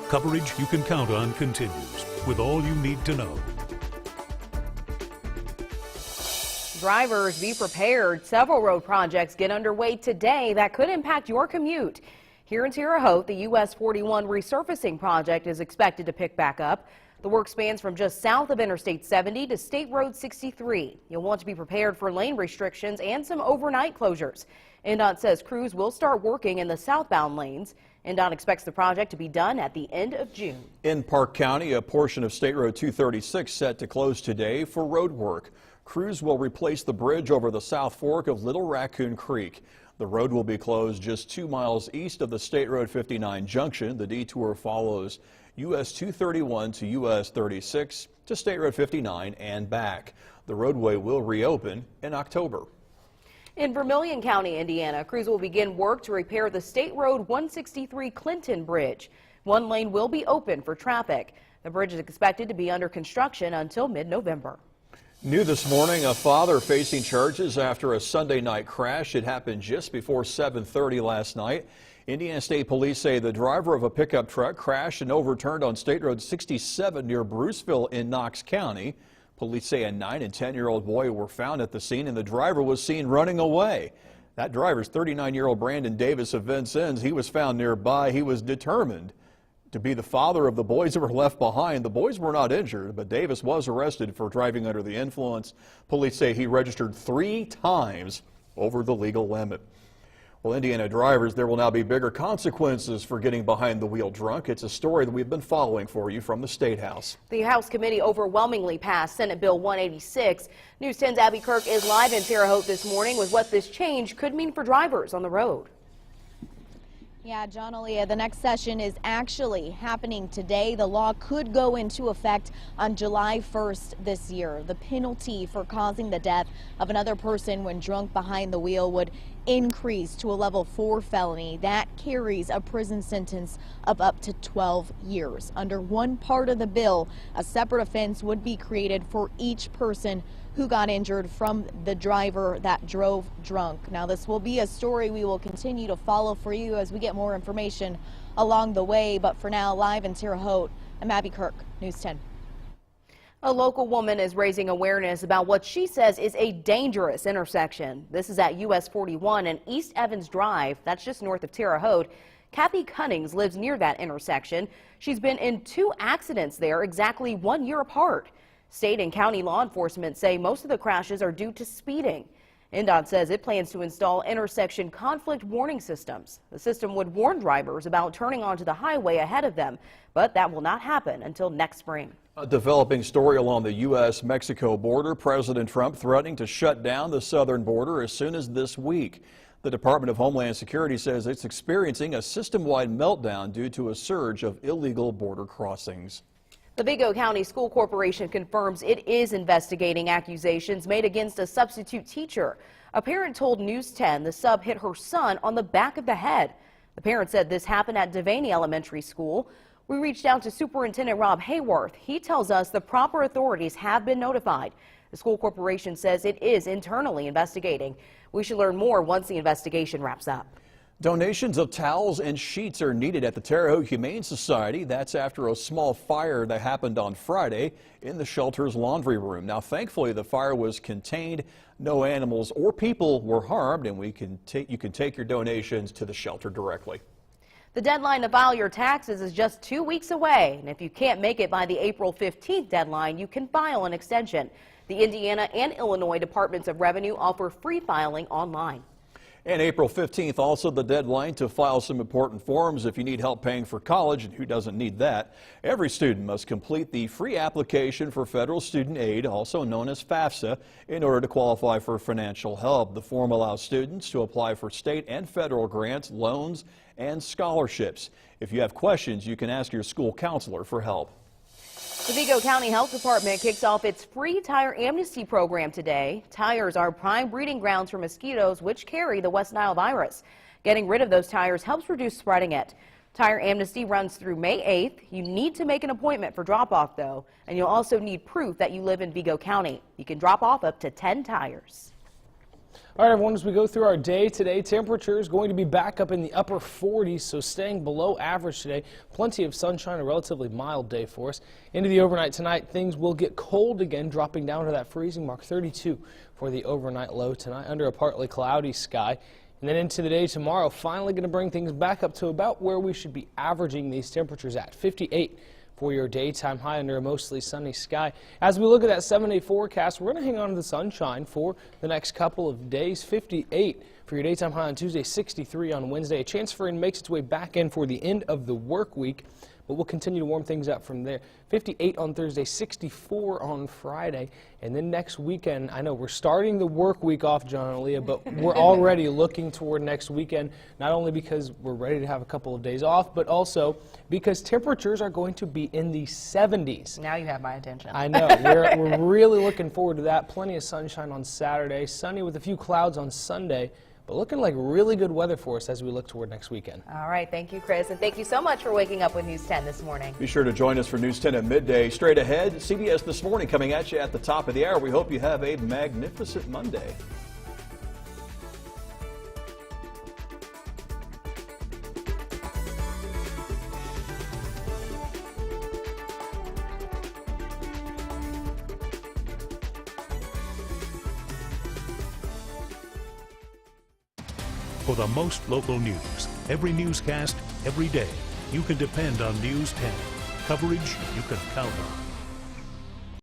Coverage you can count on continues with all you need to know. Drivers, be prepared. Several road projects get underway today that could impact your commute. Here in Terre Haute, the US 41 resurfacing project is expected to pick back up. The work spans from just south of Interstate 70 to State Road 63. You'll want to be prepared for lane restrictions and some overnight closures. NDOT says crews will start working in the southbound lanes. NDOT expects the project to be done at the end of June. In Park County, a portion of State Road 236 set to close today for road work. Crews will replace the bridge over the South Fork of Little Raccoon Creek. The road will be closed just 2 miles east of the State Road 59 junction. The detour follows US 231 to US 36 to State Road 59 and back. The roadway will reopen in October. In Vermilion County, Indiana, crews will begin work to repair the State Road 163 Clinton Bridge. One lane will be open for traffic. The bridge is expected to be under construction until mid-November. New this morning, a father facing charges after a Sunday night crash. It happened just before 7:30 last night. Indiana State Police say the driver of a pickup truck crashed and overturned on State Road 67 near Bruceville in Knox County. Police say a 9- and 10-year-old boy were found at the scene and the driver was seen running away. That driver's 39-year-old Brandon Davis of Vincennes. He was found nearby. He was determined to be the father of the boys that were left behind. The boys were not injured, but Davis was arrested for driving under the influence. Police say he registered 3 times over the legal limit. Well, Indiana drivers, there will now be bigger consequences for getting behind the wheel drunk. It's a story that we've been following for you from the State House. The House committee overwhelmingly passed Senate Bill 186. News 10's Abby Kirk is live in Terre Haute this morning with what this change could mean for drivers on the road. Yeah, John Aaliyah, the next session is actually happening today. The law could go into effect on July 1st this year. The penalty for causing the death of another person when drunk behind the wheel would increase to a level 4 felony. That carries a prison sentence of up to 12 years. Under one part of the bill, a separate offense would be created for each person who got injured from the driver that drove drunk. Now, this will be a story we will continue to follow for you as we get more information along the way. But for now, live in Terre Haute, I'm Abby Kirk, News 10. A local woman is raising awareness about what she says is a dangerous intersection. This is at US 41 and East Evans Drive. That's just north of Terre Haute. Kathy Cunnings lives near that intersection. She's been in 2 accidents there exactly 1 year apart. State and county law enforcement say most of the crashes are due to speeding. NDOT says it plans to install intersection conflict warning systems. The system would warn drivers about turning onto the highway ahead of them, but that will not happen until next spring. A developing story along the U.S.-Mexico border. President Trump threatening to shut down the southern border as soon as this week. The Department of Homeland Security says it's experiencing a system-wide meltdown due to a surge of illegal border crossings. The Vigo County School Corporation confirms it is investigating accusations made against a substitute teacher. A parent told News 10 the sub hit her son on the back of the head. The parent said this happened at Devaney Elementary School. We reached out to Superintendent Rob Hayworth. He tells us the proper authorities have been notified. The school corporation says it is internally investigating. We should learn more once the investigation wraps up. Donations of towels and sheets are needed at the Terre Haute Humane Society. That's after a small fire that happened on Friday in the shelter's laundry room. Now, thankfully, the fire was contained. No animals or people were harmed, and you can take your donations to the shelter directly. The deadline to file your taxes is just 2 weeks away, and if you can't make it by the April 15th deadline, you can file an extension. The Indiana and Illinois Departments of Revenue offer free filing online. And April 15th, also the deadline to file some important forms if you need help paying for college, and who doesn't need that? Every student must complete the free application for federal student aid, also known as FAFSA, in order to qualify for financial help. The form allows students to apply for state and federal grants, loans, and scholarships. If you have questions, you can ask your school counselor for help. The Vigo County Health Department kicks off its free tire amnesty program today. Tires are prime breeding grounds for mosquitoes, which carry the West Nile virus. Getting rid of those tires helps reduce spreading it. Tire amnesty runs through May 8th. You need to make an appointment for drop-off, though, and you'll also need proof that you live in Vigo County. You can drop off up to 10 tires. All right, everyone, as we go through our day today, temperature is going to be back up in the upper 40s, so staying below average today. Plenty of sunshine, a relatively mild day for us. Into the overnight tonight, things will get cold again, dropping down to that freezing mark, 32 for the overnight low tonight, under a partly cloudy sky. And then into the day tomorrow, finally going to bring things back up to about where we should be averaging these temperatures at, 58 for your daytime high under a mostly sunny sky. As we look at that 7-day forecast, we're going to hang on to the sunshine for the next couple of days. 58 for your daytime high on Tuesday, 63 on Wednesday. A chance for rain makes its way back in for the end of the work week, but we'll continue to warm things up from there. 58 on Thursday, 64 on Friday, and then next weekend, I know we're starting the work week off, John and Leah, but we're already looking toward next weekend, not only because we're ready to have a couple of days off, but also because temperatures are going to be in the 70s. Now you have my attention. I know. We're really looking forward to that. Plenty of sunshine on Saturday, sunny with a few clouds on Sunday, but looking like really good weather for us as we look toward next weekend. All right, thank you, Chris, and thank you so much for waking up with News 10 this morning. Be sure to join us for News 10 at midday. Straight ahead, CBS This Morning coming at you at the top of the hour. We hope you have a magnificent Monday. For the most local news, every newscast, every day, you can depend on News 10. Coverage you can count on.